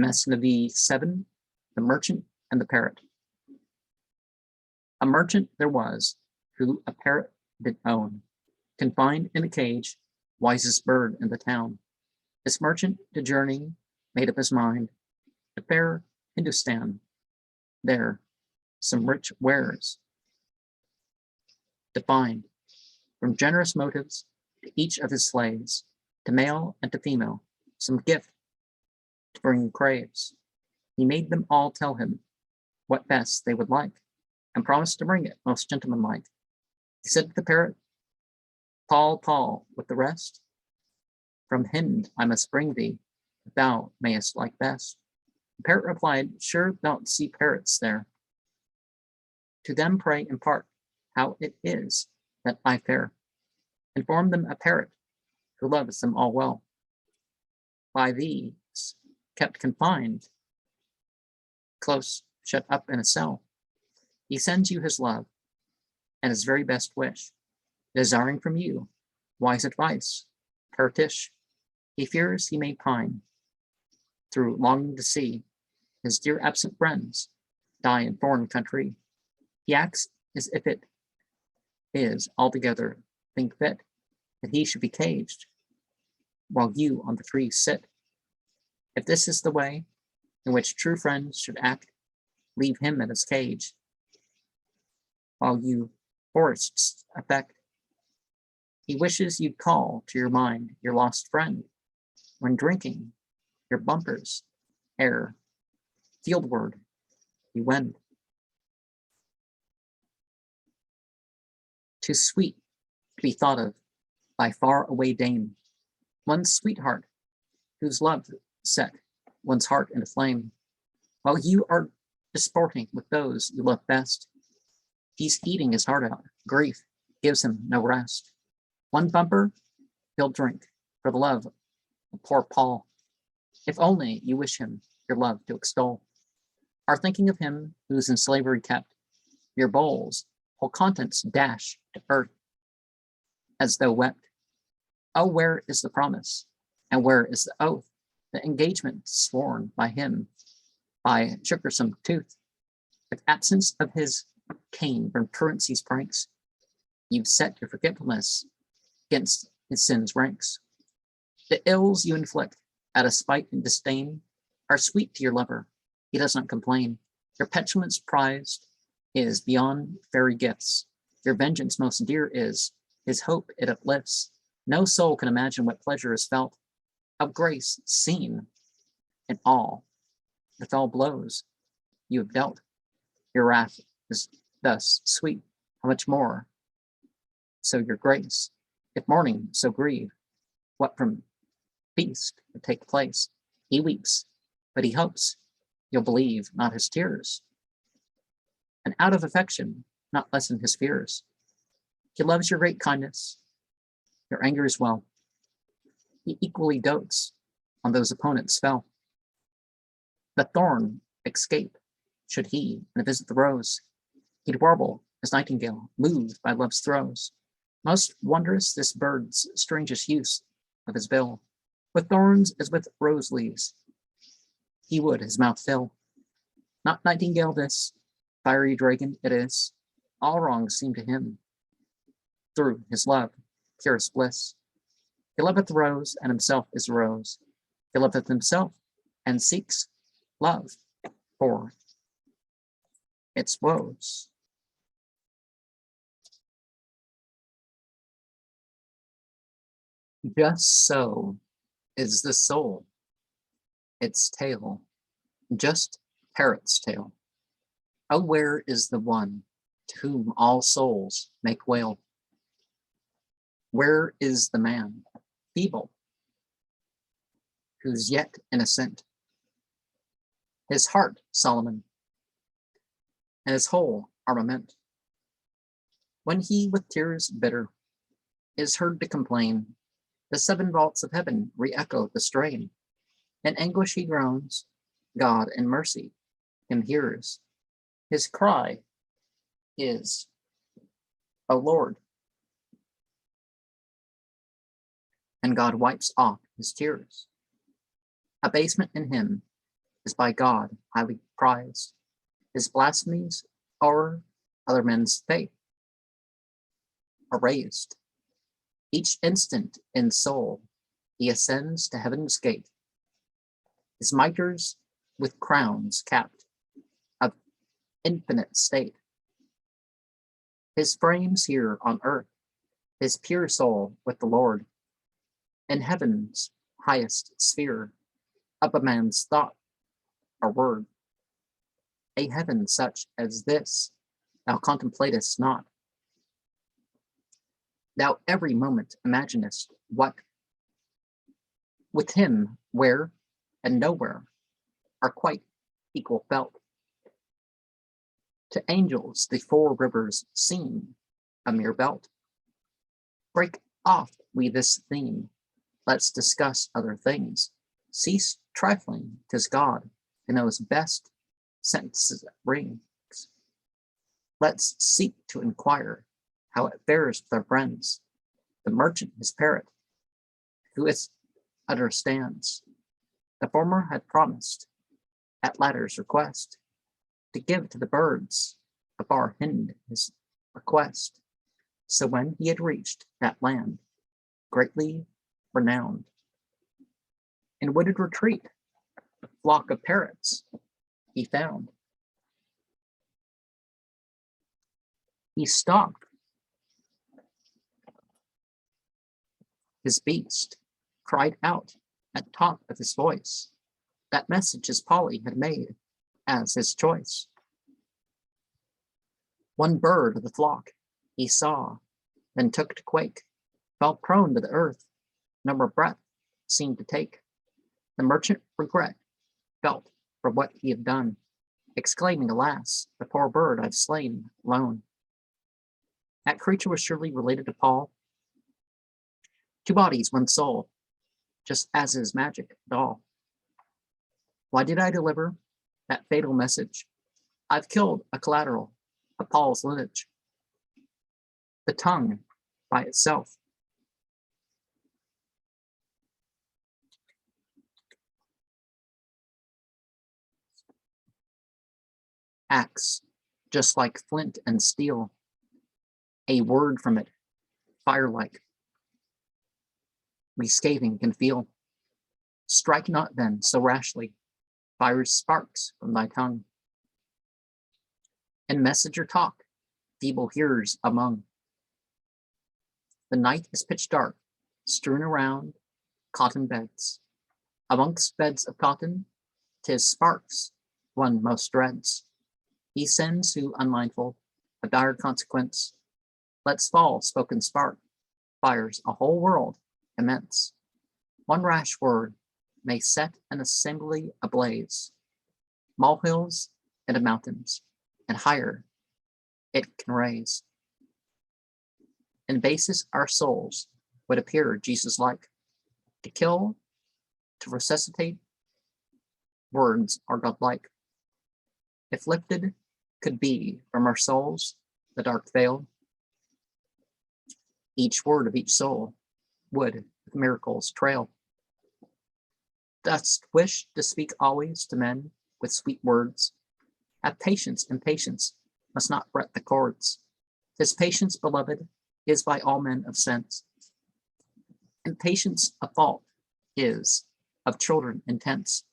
Mesnevi 7, the merchant and the parrot. A merchant there was, who a parrot did own, confined in a cage, wisest bird in the town. This merchant to journey made up his mind, to fair Hindustan, there some rich wares to find, from generous motives to each of his slaves, to male and to female, some gift to bring craves. He made them all tell him what best they would like, and promised to bring it most gentlemanlike. He said to the parrot, Paul, with the rest, from Hind I must bring thee, if thou mayest like best. The parrot replied, sure thou'lt see parrots there. To them pray impart how it is that I fare. Inform them a parrot who loves them all well. By these kept confined, close shut up in a cell. He sends you his love and his very best wish, desiring from you wise advice, parrotish. He fears he may pine through longing to see his dear absent friends die in foreign country. He acts as if it is altogether think fit that he should be caged while you on the tree sit. If this is the way in which true friends should act, leave him in his cage while you forests affect. He wishes you'd call to your mind your lost friend when drinking your bumpers ere fieldward you wend. Too sweet to be thought of by far away dame, one's sweetheart whose love set one's heart in a flame, while you are disporting with those you love best. He's eating his heart out, grief gives him no rest. One bumper he'll drink for the love of poor Paul. If only you wish him your love to extol, are thinking of him who's in slavery kept, your bowls whole contents dash to earth as though wept. Oh, where is the promise, and where is the oath, the engagement sworn by him by sugarsome tooth? If absence of his cane from currency's pranks, you've set your forgetfulness against his sin's ranks. The ills you inflict out of spite and disdain are sweet to your lover, he does not complain. Your petulance prized is beyond fairy gifts, your vengeance most dear is, his hope it uplifts. No soul can imagine what pleasure is felt, of grace seen in all the fell blows you have dealt. Your wrath is thus sweet, how much more so your grace, if mourning so grieve, what from feast would take place. He weeps, but he hopes you'll believe not his tears, and out of affection not lessen his fears. He loves your great kindness, your anger as well. He equally dotes on those opponents fell. The thorn escape should he, and visit the rose. He'd warble as nightingale, moved by love's throes. Most wondrous this bird's strangest use of his bill. With thorns as with rose leaves, he would his mouth fill. Not nightingale this, fiery dragon it is. All wrongs seem to him, through his love, purest bliss. He loveth the rose, and himself is the rose. He loveth himself, and seeks love for its woes. Just so is the soul, its tale, just parrot's tale. Oh, where is the one to whom all souls make wail? Where is the man, feeble, who's yet innocent? His heart, Solomon, and his whole armament. When he with tears bitter is heard to complain, the seven vaults of heaven re-echo the strain. In anguish he groans, God in mercy him hears. His cry is, O Lord, and God wipes off his tears. Abasement in him is by God highly prized. His blasphemies o'er other men's faith are raised. Each instant in soul he ascends to heaven's gate. His mitres with crowns capped of infinite state. His frames here on earth, his pure soul with the Lord, in heaven's highest sphere, up a man's thought or word. A heaven such as this thou contemplatest not. Thou every moment imaginest what with him where and nowhere are quite equal felt. To angels the four rivers seem a mere belt. Break off we this theme, let's discuss other things. Cease trifling, 'tis God who knows best sentences rings. Let's seek to inquire how it fares with our friends. The merchant, his parrot, who it understands. The former had promised, at latter's request, to give to the birds of our hind his request. So when he had reached that land, greatly renowned, in wooded retreat, a flock of parrots he found. He stopped his beast, cried out at top of his voice, that message his Polly had made as his choice. One bird of the flock he saw, then took to quake, fell prone to the earth, no more breath seemed to take. The merchant regret felt for what he had done, exclaiming, alas, the poor bird I've slain alone. That creature was surely related to Paul. Two bodies, one soul, just as his magic doll. Why did I deliver that fatal message? I've killed a collateral of Paul's lineage. The tongue by itself acts just like flint and steel. A word from it, fire-like, we scathing can feel. Strike not then so rashly, fires sparks from thy tongue. And messenger talk, feeble hearers among. The night is pitch dark, strewn around cotton beds. Amongst beds of cotton, 'tis sparks one most dreads. He sends who, unmindful of dire consequence, lets fall spoken spark, fires a whole world immense. One rash word may set an assembly ablaze, molehills into mountains, and higher it can raise. In basis our souls would appear Jesus-like. To kill, to resuscitate, words are godlike. If lifted could be from our souls the dark veil, each word of each soul would with miracles trail. Dost wish to speak always to men with sweet words? Have patience, and patience must not fret the cords. 'Tis patience, beloved, is by all men of sense. And patience a fault is of children intense.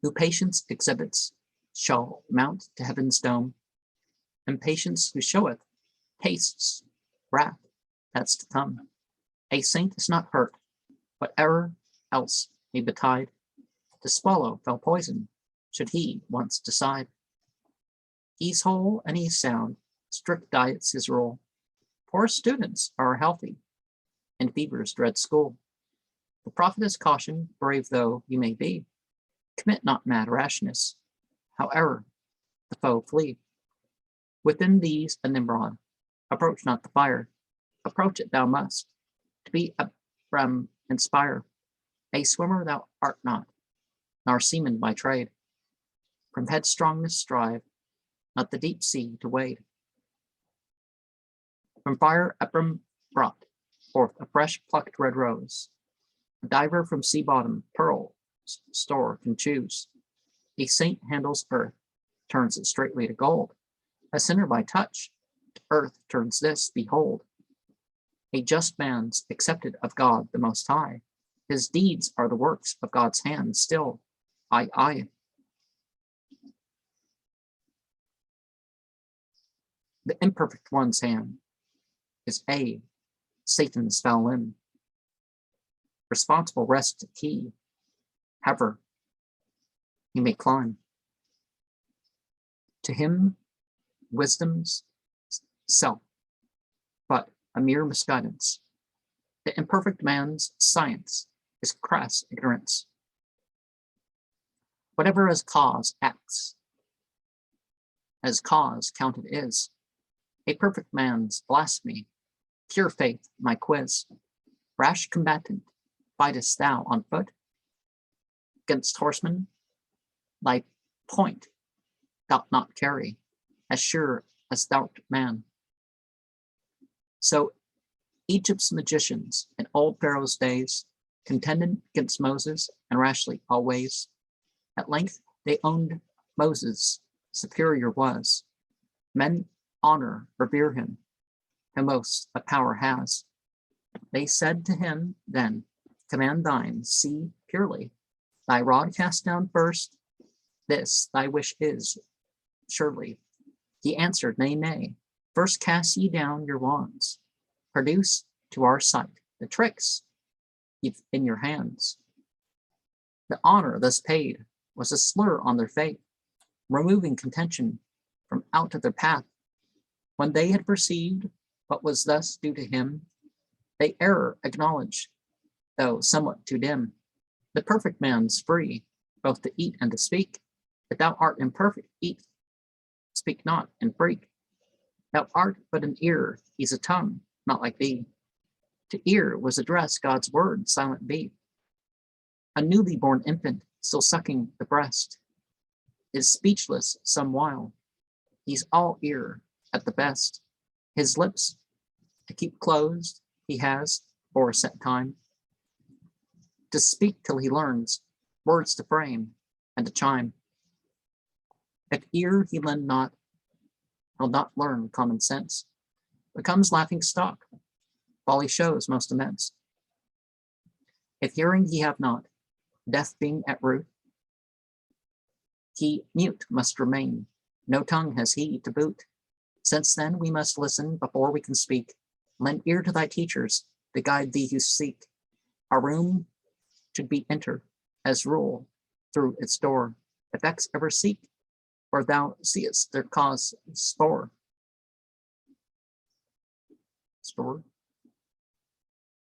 Who patience exhibits shall mount to heaven's dome, and patience who showeth tastes wrath that's to come. A saint is not hurt, whatever else may betide, to swallow fell poison, should he once decide. He's whole and he's sound, strict diet's his rule. Poor students are healthy, and fevers dread school. The prophet has cautioned, brave though you may be, commit not mad rashness, however the foe flee. Within these a Nimrod, approach not the fire, approach it thou must, to be a from inspire. A swimmer thou art not, nor seaman by trade. From headstrongness strive, not the deep sea to wade. From fire Ephraim brought forth a fresh plucked red rose, a diver from sea bottom, pearl store can choose. A saint handles earth, turns it straightly to gold. A sinner by touch, to earth turns this, behold. A just man's accepted of God the Most High. His deeds are the works of God's hand still. Aye. The imperfect one's hand is Satan's foul limb. Responsible rests he, however he may climb. To him, wisdom's self, but a mere misguidance. The imperfect man's science is crass ignorance. Whatever as cause acts, as cause counted is. A perfect man's blasphemy, pure faith my quiz. Rash combatant, fightest thou on foot? Against horsemen, thy point thou'lt not carry, as sure as thou'rt man. So Egypt's magicians in old Pharaoh's days contended against Moses and rashly always. At length they owned Moses superior was. Men honor, revere him, who most a power has. They said to him then, command thine, see purely, thy rod cast down first, this thy wish is, surely. He answered, nay, first cast ye down your wands, produce to our sight the tricks you've in your hands. The honor thus paid was a slur on their faith, removing contention from out of their path. When they had perceived what was thus due to him, they error acknowledge, though somewhat too dim. The perfect man's free, both to eat and to speak. If thou art imperfect, eat, speak not, and freak. Thou art but an ear, he's a tongue, not like thee. To ear was addressed God's word, silent be. A newly born infant, still sucking the breast, is speechless some while. He's all ear at the best. His lips to keep closed he has, for a set time, to speak till he learns words to frame and to chime. If ear he lend not, he'll not learn common sense, becomes laughing stock, folly shows most immense. If hearing he have not, death being at root, he mute must remain, no tongue has he to boot. Since then we must listen before we can speak. Lend ear to thy teachers, to guide thee who seek. Our room should be entered, as rule, through its door. Effects ever seek, for thou seest their cause store.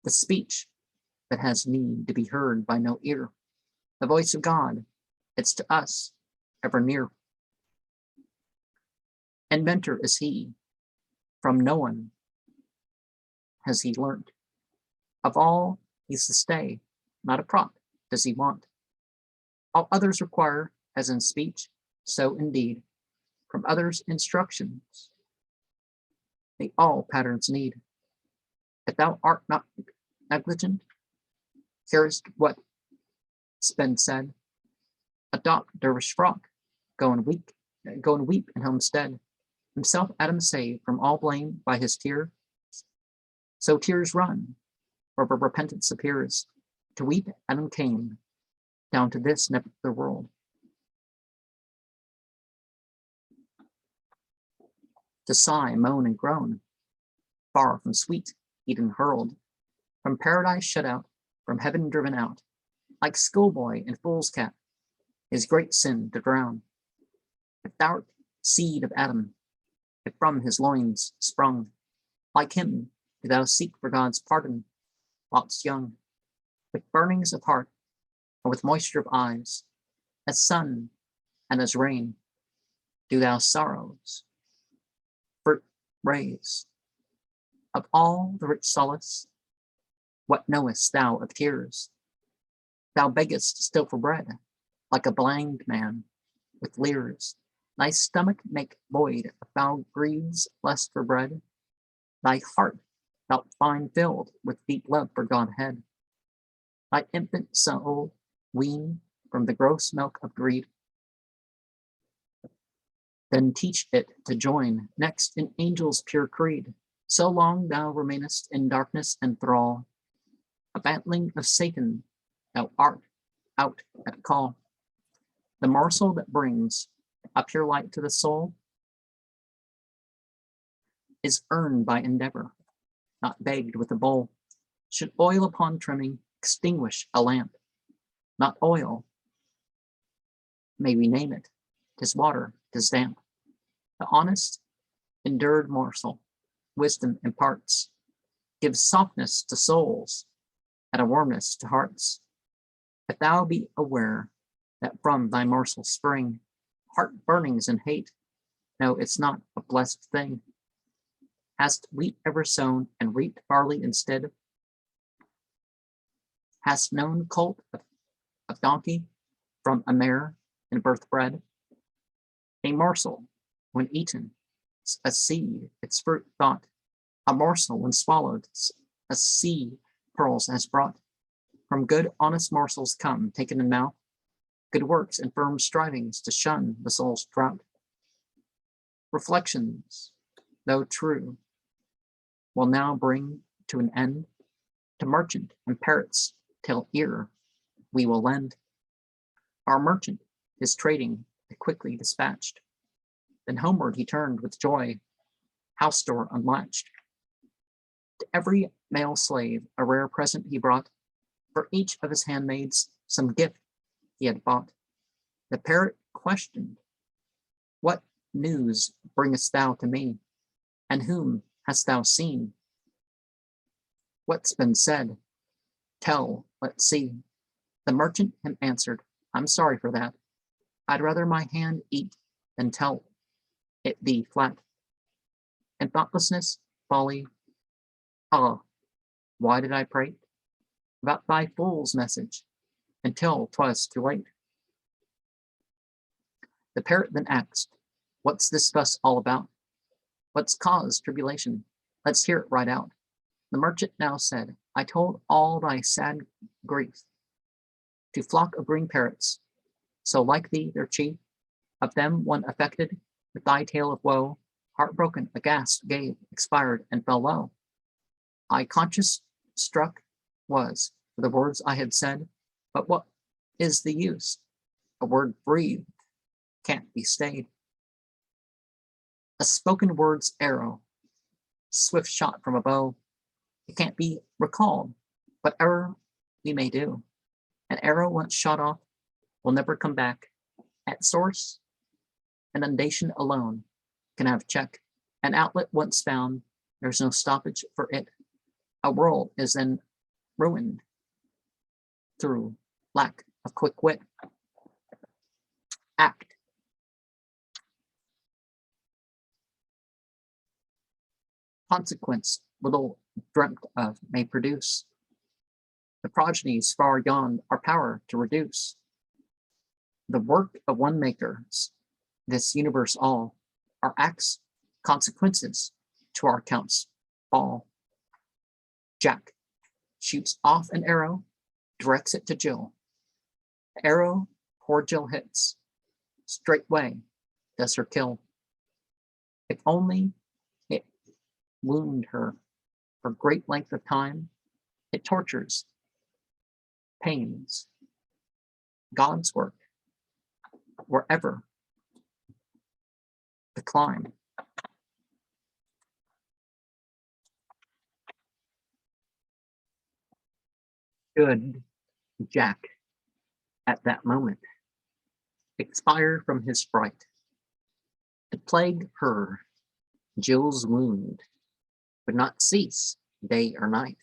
The speech that has need to be heard by no ear. The voice of God, it's to us ever near. Inventor is he, from no one has he learnt. Of all he's the stay, not a prop does he want. All others require, as in speech, so indeed, from others instructions, they all patterns need. If thou art not negligent, carest what's been said, adopt dervish frock, go and weep in homestead. Himself Adam saved from all blame by his tear. So tears run, where repentance appears. To weep Adam came, down to this nether world. To sigh, moan, and groan, far from sweet Eden hurled, from paradise shut out, from heaven driven out, like schoolboy and fool's cap, his great sin to drown. If thou'rt seed of Adam, if from his loins sprung, like him do thou seek for God's pardon, whilst young, with burnings of heart, and with moisture of eyes, as sun and as rain, do thou sorrows fruit raise. Of all the rich solace, what knowest thou of tears? Thou beggest still for bread, like a blind man with leers. Thy stomach make void of foul grieves less for bread. Thy heart thou'lt find filled with deep love for Godhead. Thy infant soul wean from the gross milk of greed. Then teach it to join next in angels' pure creed. So long thou remainest in darkness and thrall, a bantling of Satan, thou art out at call. The morsel that brings a pure light to the soul is earned by endeavor, not begged with a bowl. Should oil upon trimming extinguish a lamp, not oil, may we name it, 'tis water, 'tis damp. The honest, endured morsel, wisdom imparts, gives softness to souls, and a warmness to hearts. If thou be aware that from thy morsel spring heart burnings and hate, no, it's not a blessed thing. Hast wheat ever sown and reaped barley instead? Hast known colt of donkey from a mare in birth bred? A morsel, when eaten, a seed, its fruit thought. A morsel, when swallowed, a sea pearls has brought. From good honest morsels come, taken in mouth, good works and firm strivings to shun the soul's drought. Reflections, though true, will now bring to an end. To merchant and parrots till ear we will lend. Our merchant his trading quickly dispatched. Then homeward he turned with joy, house store unlatched. To every male slave a rare present he brought. For each of his handmaids some gift he had bought. The parrot questioned, what news bringest thou to me? And whom hast thou seen? What's been said? Tell, let's see. The merchant him answered, I'm sorry for that. I'd rather my hand eat than tell it thee flat. And thoughtlessness, folly, ah, why did I prate about thy fool's message until 'twas too late? The parrot then asked, what's this fuss all about? What's caused tribulation? Let's hear it right out. The merchant now said, I told all thy sad grief to flock of green parrots, so like thee, their chief, of them one affected with thy tale of woe, heartbroken, aghast, gave, expired, and fell low. I conscious struck was for the words I had said, but what is the use? A word breathed can't be stayed. A spoken word's arrow, swift shot from a bow, it can't be recalled, whatever we may do. An arrow once shot off will never come back. At source, inundation alone can have check. An outlet once found, there's no stoppage for it. A world is then ruined through lack of quick wit. Act. Consequence little dreamt of may produce. The progenies far beyond our power to reduce. The work of one maker, this universe all, our acts, consequences to our counts fall. Jack shoots off an arrow, directs it to Jill. The arrow poor Jill hits, straightway does her kill. If only it wound her for great length of time, it tortures, pains, God's work, wherever the climb. Should Jack, at that moment, expire from his fright, to plague her, Jill's wound would not cease day or night.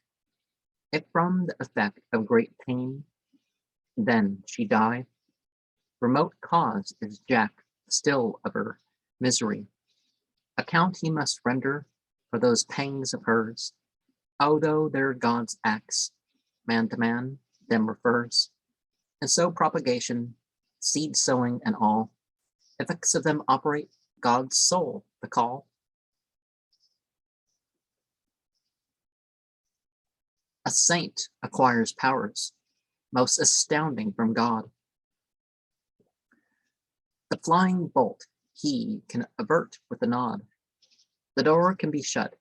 If from the effect of great pain, then she died, remote cause is Jack still of her misery. Account he must render for those pangs of hers, although they're God's acts, man to man, them refers. And so propagation, seed sowing and all, effects of them operate God's soul, the call. A saint acquires powers, most astounding from God. The flying bolt he can avert with a nod. The door can be shut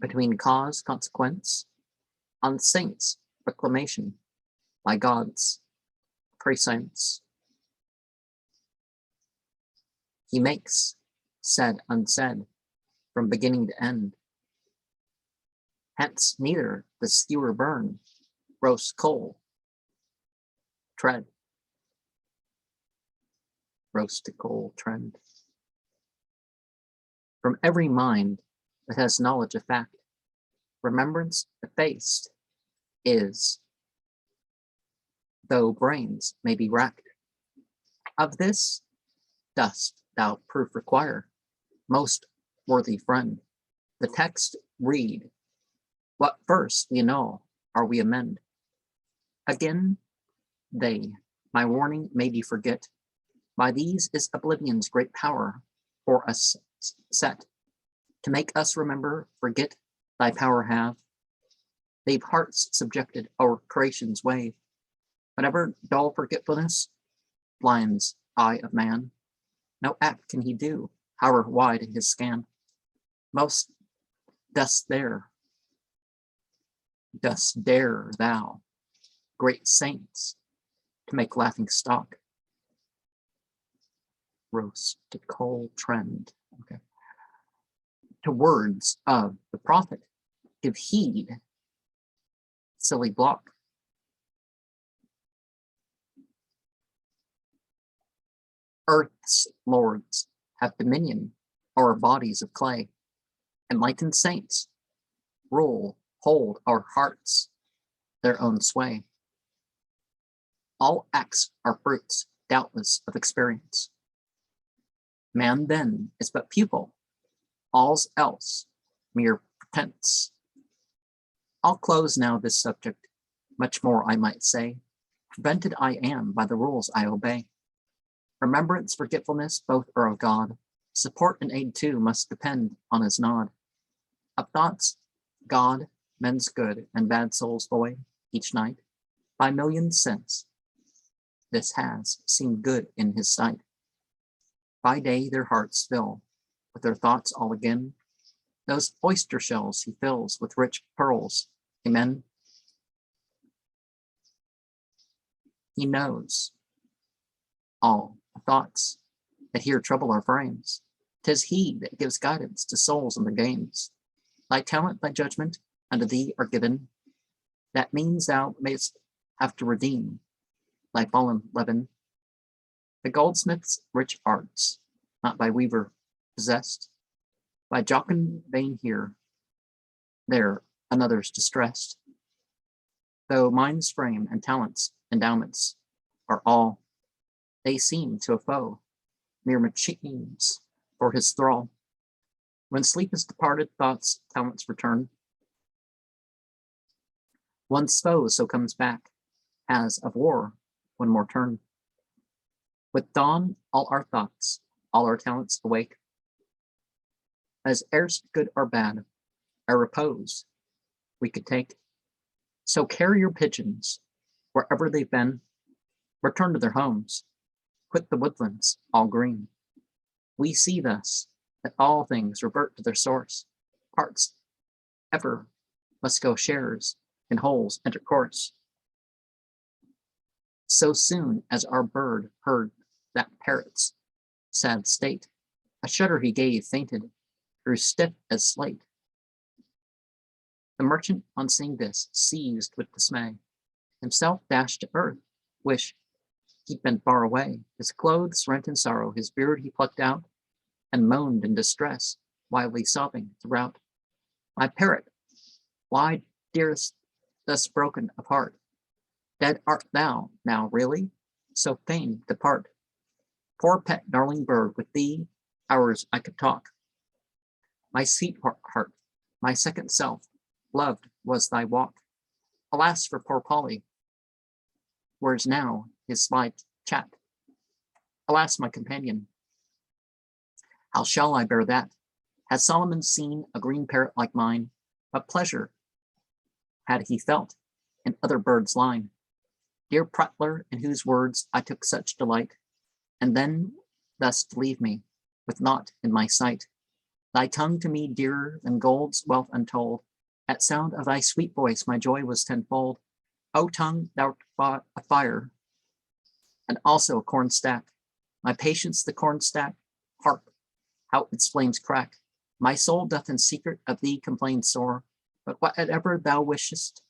between cause, consequence, on saints' proclamation, by God's prescience. He makes said unsaid from beginning to end. Hence neither the skewer burn, roast coal, tread. Roasted coal trend. From every mind that has knowledge of fact, remembrance effaced is, though brains may be racked. Of this dost thou proof require, most worthy friend. The text read, what first we annul, or we amend. Again, they, my warning made you forget, by these is oblivion's great power for us set, to make us remember, forget, thy power have. They've hearts subjected our creation's way. Whatever dull forgetfulness blinds eye of man, no act can he do, however wide his scan. Most dost dare thou, great saints, to make laughing stock. Roasted coal trend. Okay. To words of the prophet, give heed, silly block. Earth's lords have dominion o'er bodies of clay. Enlightened saints rule, hold our hearts their own sway. All acts are fruits, doubtless, of experience. Man then is but pupil, all's else mere pretense. I'll close now this subject, much more I might say. Prevented I am by the rules I obey. Remembrance, forgetfulness, both are of God. Support and aid too must depend on his nod. Of thoughts, God, men's good and bad souls void, each night, by millions since, this has seemed good in his sight. By day their hearts fill with their thoughts all again. Those oyster shells he fills with rich pearls. Amen. He knows all the thoughts that here trouble our frames. 'Tis he that gives guidance to souls in their games. Thy talent, thy judgment, unto thee are given. That means thou mayst have to redeem thy fallen leaven. The goldsmith's rich arts, not by weaver possessed, by jocund vein here, there another's distressed. Though mind's frame and talents, endowments are all, they seem to a foe, mere machines for his thrall. When sleep is departed, thoughts, talents return. One's foe so comes back, as of war, one more turn. With dawn, all our thoughts, all our talents awake. As erst good or bad, our repose we could take. So carrier pigeons, wherever they've been, return to their homes, quit the woodlands all green. We see thus that all things revert to their source. Parts ever must go shares in wholes intercourse. So soon as our bird heard that parrot's sad state, a shudder he gave, fainted, grew stiff as slate. The merchant, on seeing this, seized with dismay, himself dashed to earth, wish he'd been far away. His clothes rent in sorrow, his beard he plucked out, and moaned in distress, wildly sobbing throughout. My parrot, why, dearest, thus broken of heart? Dead art thou now, really? So fain depart. Poor pet darling bird, with thee hours I could talk. My sweetheart, my second self, loved was thy walk. Alas for poor Polly, where's now his sly chat? Alas, my companion, how shall I bear that? Has Solomon seen a green parrot like mine? What pleasure had he felt in other birds' line? Dear prattler, in whose words I took such delight, and then thus to leave me, with naught in my sight. Thy tongue to me dearer than gold's wealth untold. At sound of thy sweet voice my joy was tenfold. O tongue, thou art a fire, and also a corn stack. My patience the corn stack, hark, how its flames crack. My soul doth in secret of thee complain sore, but whatever thou wishest,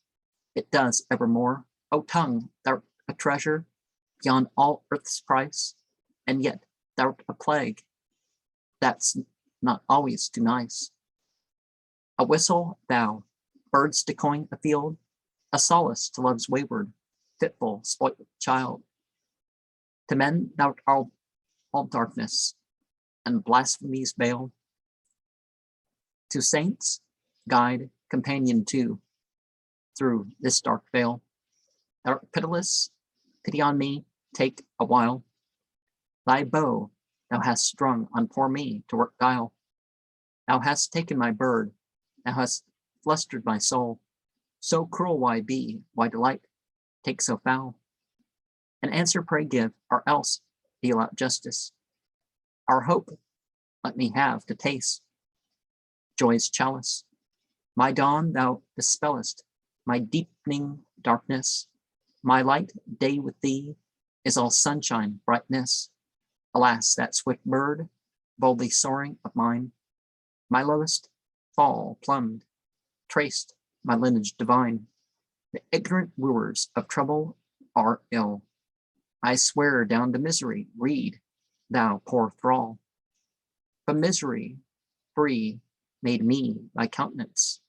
it does evermore. O tongue, thou art a treasure beyond all earth's price, and yet thou art a plague that's not always too nice. A whistle, thou, birds decoying afield, a solace to love's wayward, fitful, spoilt child. To men thou art all darkness, and blasphemy's veil. To saints, guide, companion too, through this dark veil. Thou art pitiless, pity on me, take a while. Thy bow thou hast strung on poor me to work guile. Thou hast taken my bird, thou hast flustered my soul. So cruel why be, why delight take so foul? An answer pray give, or else deal out justice. Our hope let me have to taste joy's chalice. My dawn thou dispellest, my deepening darkness. My light day with thee is all sunshine, brightness. Alas, that swift bird, boldly soaring of mine, my lowest fall plumbed, traced my lineage divine. The ignorant wooers of trouble are ill. I swear down to misery, read, thou poor thrall. From misery, free, made me thy countenance.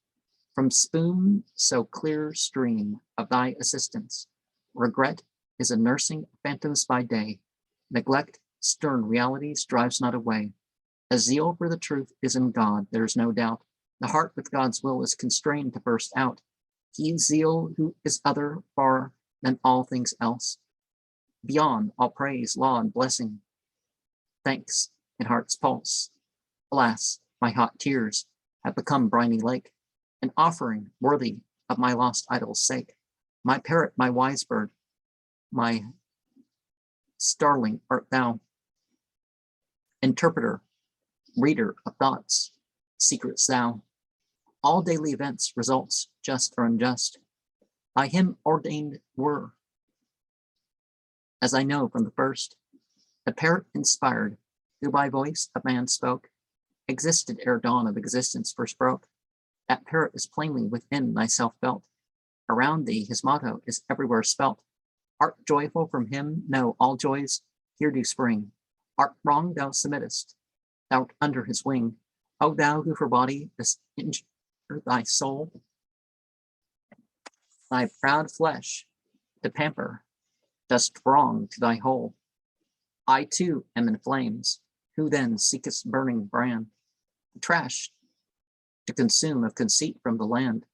From spoon so clear stream of thy assistance. Regret is a nursing phantoms by day. Neglect stern realities drives not away. A zeal for the truth is in God, there's no doubt. The heart with God's will is constrained to burst out. He zeal who is other far than all things else. Beyond all praise, law, and blessing. Thanks in heart's pulse. Alas, my hot tears have become briny lake, an offering worthy of my lost idol's sake. My parrot, my wise bird, my starling art thou, interpreter, reader of thoughts, secrets thou. All daily events, results, just or unjust, by him ordained were. As I know from the first, the parrot inspired, who by voice of man spoke, existed ere dawn of existence first broke. That parrot is plainly within thyself felt. Around thee his motto is everywhere spelt. Art joyful from him? No, all joys here do spring. Art wrong, thou submittest, thou art under his wing. O thou who for body dost injure thy soul, thy proud flesh to pamper, dost wrong to thy whole. I too am in flames, who then seekest burning brand, trash to consume of conceit from the land.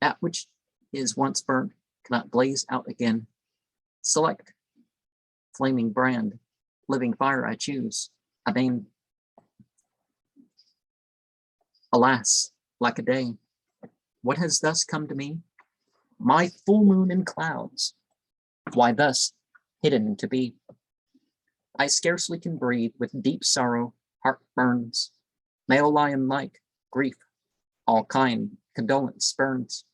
That which is once burnt cannot blaze out again. Select flaming brand, living fire I choose, a name. Alas, lack a day, what has thus come to me? My full moon in clouds, why thus hidden to be? I scarcely can breathe, with deep sorrow, heart burns. Male lion like, grief, all kind, condolence spurns.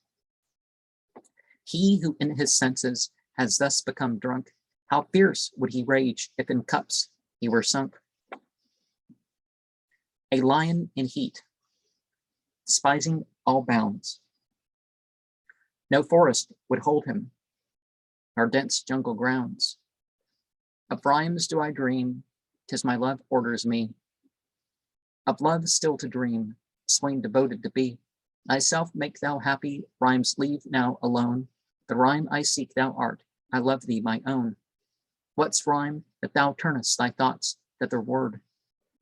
He who in his senses has thus become drunk, how fierce would he rage if in cups he were sunk? A lion in heat, despising all bounds. No forest would hold him, nor dense jungle grounds. Of rhymes do I dream, 'tis my love orders me. Of love still to dream, swain devoted to be. Thyself make thou happy, rhymes leave now alone. The rhyme I seek thou art, I love thee my own. What's rhyme that thou turnest thy thoughts thitherward?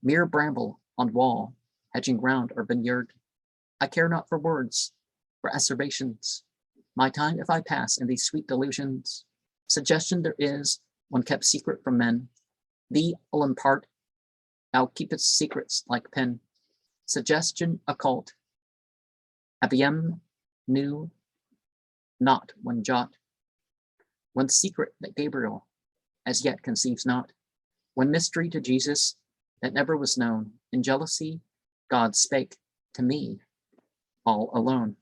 Mere bramble on wall, hedging round or vineyard. I care not for words, for acerbations. My time if I pass in these sweet delusions. Suggestion there is, one kept secret from men. Thee will impart, thou keepest secrets like pen. Suggestion occult. Abiem knew not one jot. One secret that Gabriel as yet conceives not. One mystery to Jesus that never was known. In jealousy, God spake to me all alone.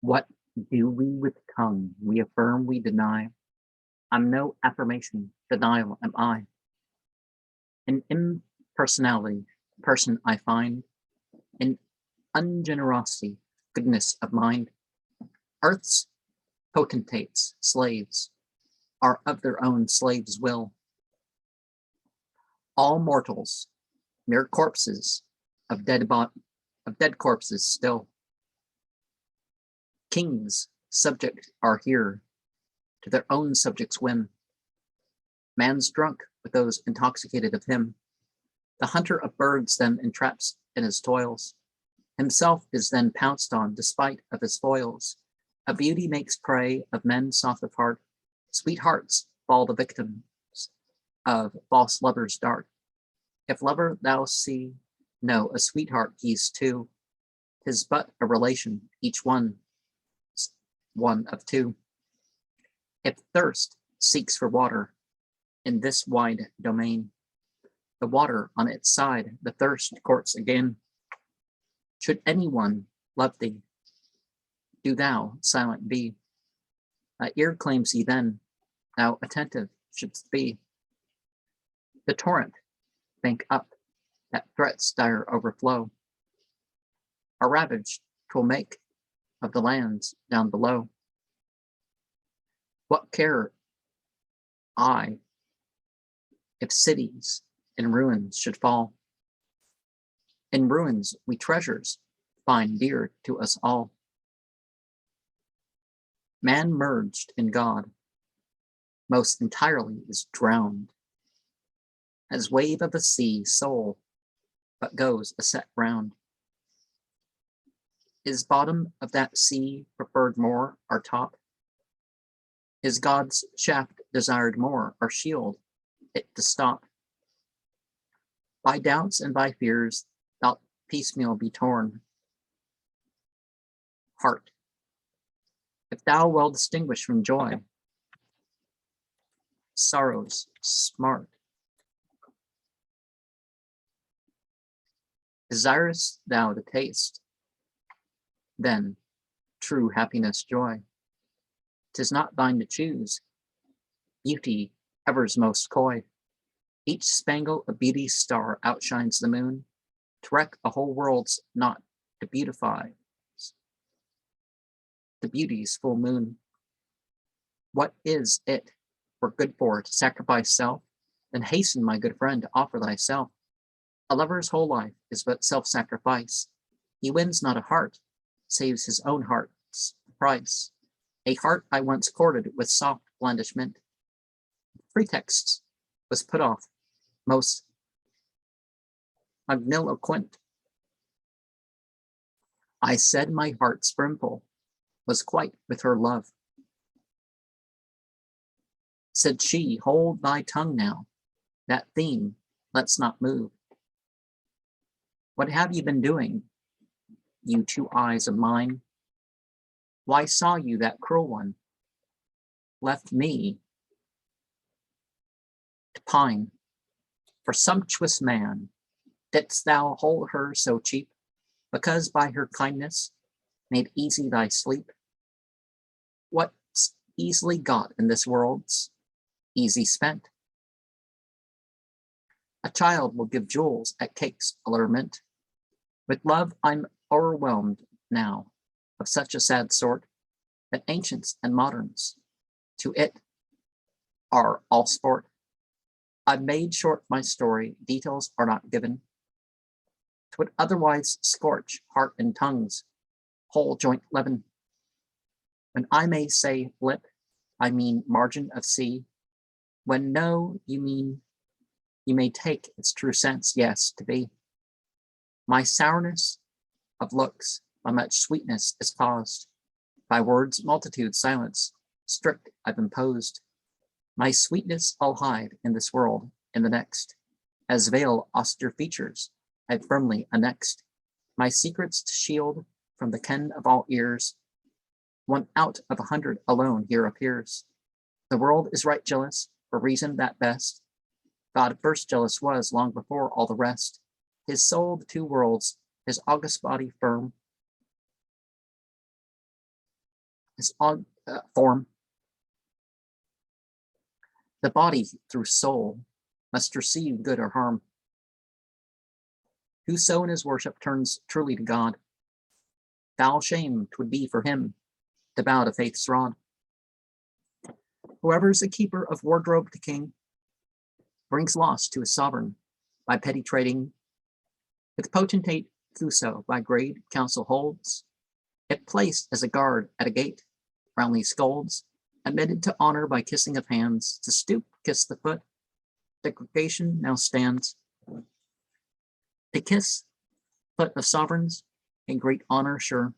What do we with tongue? We affirm, we deny. I'm no affirmation, denial am I. In impersonality, person I find. In ungenerosity, goodness of mind. Earth's potentates, slaves, are of their own slaves' will. All mortals, mere corpses of dead corpses still. Kings subject are here to their own subjects' whim. Man's drunk with those intoxicated of him. The hunter of birds them entraps in his toils. Himself is then pounced on despite of his foils. A beauty makes prey of men soft of heart. Sweethearts fall the victims of false lovers' dart. If lover thou see, no, a sweetheart he's too. 'Tis but a relation, each one of two. If thirst seeks for water in this wide domain, the water on its side, the thirst courts again. Should anyone love thee, do thou silent be. Thy ear claims thee then, thou attentive shouldst be. The torrent, bank up, that threats dire overflow, are ravaged, 'twill make of the lands down below. What care I if cities in ruins should fall? In ruins we treasures find dear to us all. Man merged in God most entirely is drowned, as wave of the sea soul but goes a set round. Is bottom of that sea preferred more our top? Is God's shaft desired more our shield it to stop? By doubts and by fears thou piecemeal be torn. Heart, if thou well distinguish from joy, sorrows smart. Desirest thou to taste, then, true happiness joy. 'Tis not thine to choose, beauty ever's most coy. Each spangle of beauty's star outshines the moon, to wreck a whole world's not to beautify the beauty's full moon. What is it for good for to sacrifice self? Then hasten, my good friend, to offer thyself. A lover's whole life is but self-sacrifice. He wins not a heart, saves his own heart's price. A heart I once courted with soft blandishment. Pretexts was put off most magniloquent. I said my heart's brimful was quite with her love. Said she, hold thy tongue now, that theme let's not move. What have you been doing, you two eyes of mine? Why saw you that cruel one? Left me to pine. For sumptuous man, didst thou hold her so cheap, because by her kindness made easy thy sleep? What's easily got in this world's easy spent? A child will give jewels at cake's allurement. With love I'm o'erwhelmed now, of such a sad sort, that ancients and moderns to it are all sport. I've made short my story, details are not given. 'Twould otherwise scorch heart and tongues, whole joint leaven. When I may say lip, I mean margin of sea. When no, you mean, you may take its true sense, yes, to be. My sourness of looks by much sweetness is caused, by words multitude silence, strict I've imposed. My sweetness I'll hide in this world, in the next, as veil austere features I've firmly annexed. My secrets to shield from the ken of all ears, One out of 100 alone here appears. The world is right jealous, for reason that best God first jealous was long before all the rest. His soul, the two worlds, his august body firm, his form. The body through soul must receive good or harm. Whoso in his worship turns truly to God, foul shame 'twould be for him to bow to faith's rod. Whoever's a keeper of wardrobe to king brings loss to his sovereign by petty trading. With potentate whoso by grade counsel holds, if placed as a guard at a gate, roundly scolds, admitted to honor by kissing of hands, to stoop, kiss the foot, degradation now stands. To kiss foot of sovereigns, in great honor sure,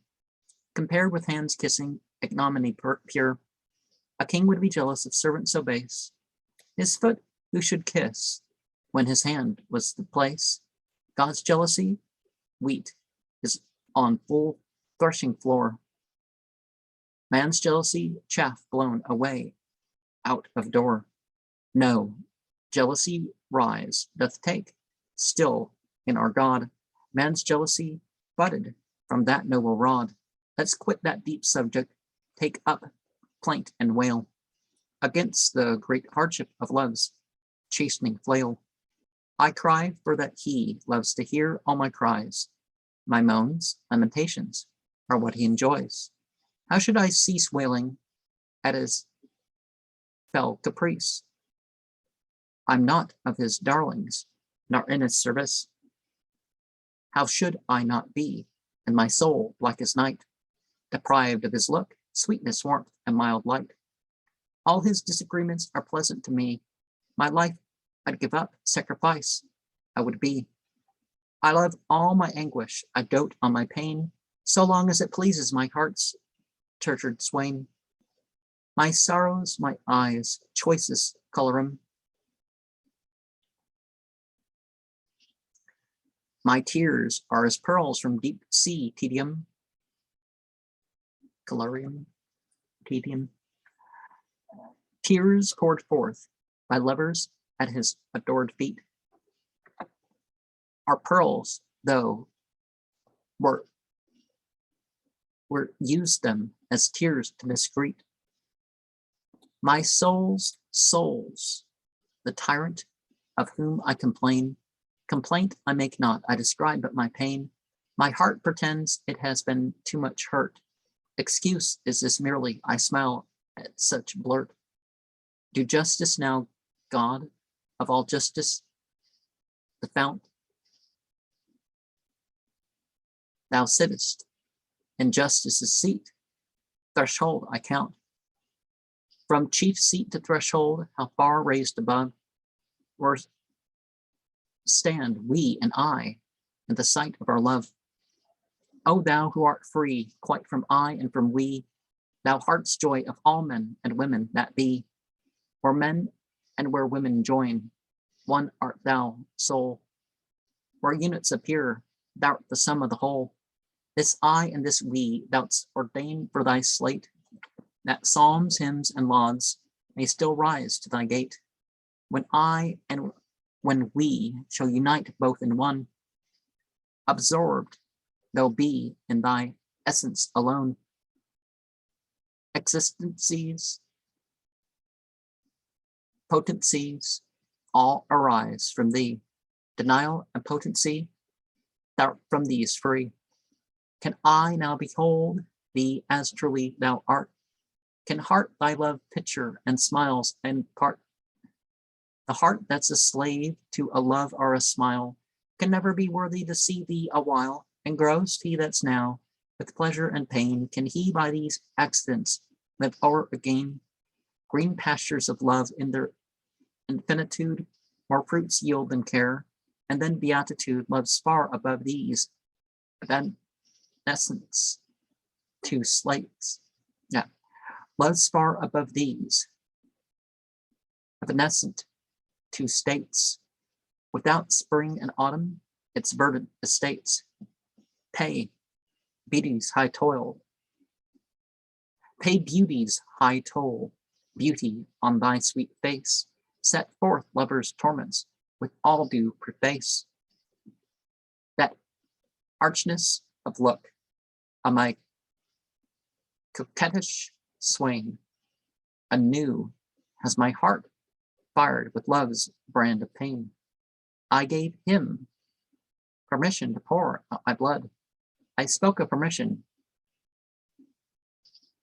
compared with hands kissing, ignominy pure. A king would be jealous of servant so base. His foot who should kiss, when his hand was the place. God's jealousy, wheat, is on full threshing floor. Man's jealousy, chaff blown away out of door. No, jealousy rise doth take, still in our God. Man's jealousy budded from that noble rod. Let's quit that deep subject, take up plaint and wail against the great hardship of love's chastening flail. I cry for that he loves to hear all my cries. My moans, lamentations, are what he enjoys. How should I cease wailing at his fell caprice? I'm not of his darlings, nor in his service. How should I not be, and my soul black as night, deprived of his look, sweetness, warmth, and mild light? All his disagreements are pleasant to me. My life I'd give up, sacrifice I would be. I love all my anguish, I dote on my pain, so long as it pleases my heart's tortured swain. My sorrows, my eyes, choicest colorum. My tears are as pearls from deep sea tedium. Colorium, tedium. Tears poured forth by lovers at his adored feet. Our pearls, though, were used them as tears to misgreet. My soul's souls, the tyrant of whom I complain, complaint I make not, I describe but my pain. My heart pretends it has been too much hurt. Excuse is this merely, I smile at such blurt. Do justice now, God, of all justice, the fount. Thou sittest in justice's seat, threshold I count. From chief seat to threshold, how far raised above, where stand we and I in the sight of our love. O thou who art free, quite from I and from we, thou heart's joy of all men and women that be, where men and where women join, one art thou, soul. Where units appear, thou'rt the sum of the whole. This I and this we thou'st ordained for thy slate, that psalms, hymns, and lauds may still rise to thy gate. When I and when we shall unite both in one, absorbed they'll be in thy essence alone. Existencies, potencies, all arise from thee. Denial and potency, thou from these free. Can I now behold thee as truly thou art? Can heart thy love picture and smiles and part? The heart that's a slave to a love or a smile can never be worthy to see thee a while. Engrossed he that's now with pleasure and pain, can he by these accidents live o'er again? Green pastures of love in their infinitude, more fruits yield than care, and then beatitude loves far above these. Then essence to slates, yeah, loves far above these, evanescent to states. Without spring and autumn, its verdant estates. Pay, beauty's high toil, Pay beauty's high toll, beauty on thy sweet face, set forth lovers' torments with all due preface. That archness of look on my coquettish swain, anew has my heart fired with love's brand of pain. I gave him permission to pour out my blood. I spoke of permission.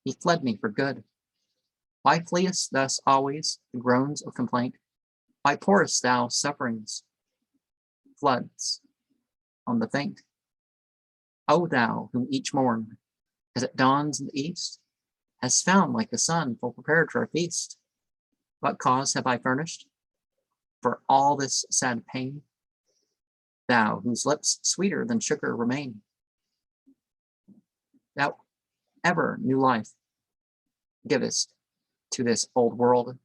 He fled me for good. Why fleest thus always the groans of complaint? Why pourest thou sufferings, floods on the faint? O thou whom each morn, as it dawns in the east, has found like the sun full prepared for a feast, what cause have I furnished for all this sad pain? Thou whose lips sweeter than sugar remain, thou ever new life givest to this old world,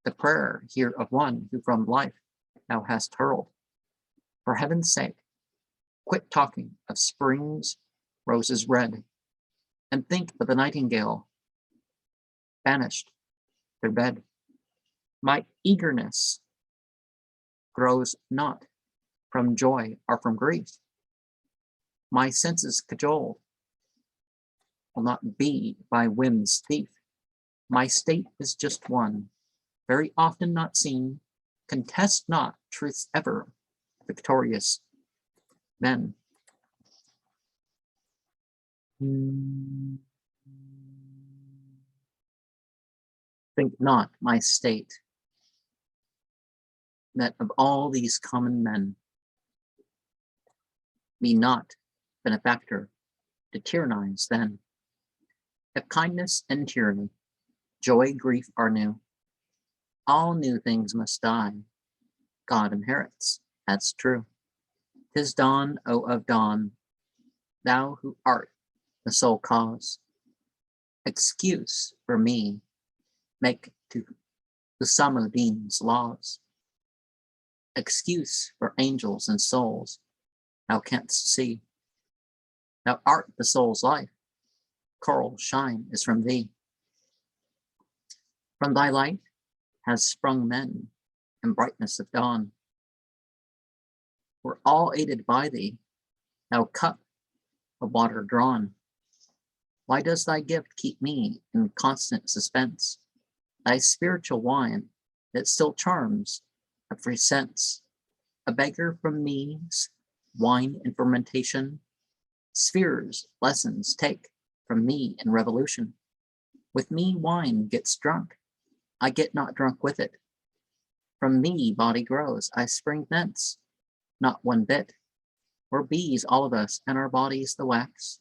the prayer here of one who from life thou hast hurled. For heaven's sake, quit talking of spring's roses red, and think of the nightingale banished their bed. My eagerness grows not from joy or from grief. My senses cajoled will not be by whim's thief. My state is just one, very often not seen. Contest not truth's ever victorious men. Think not my state that of all these common men be not benefactor to tyrannize then. If kindness and tyranny, joy, grief are new, all new things must die. God inherits, that's true. 'Tis dawn, O of dawn, thou who art the sole cause. Excuse for me, make to the sum of beings laws. Excuse for angels and souls, thou canst see. Thou art the soul's life, coral shine is from thee. From thy light has sprung men and brightness of dawn. We're all aided by thee, thou cup of water drawn. Why does thy gift keep me in constant suspense? Thy spiritual wine that still charms a free sense. A beggar from me's wine and fermentation, spheres lessons take from me in revolution. With me wine gets drunk, I get not drunk with it. From me body grows, I spring thence, not one bit. We're bees all of us, and our bodies the wax.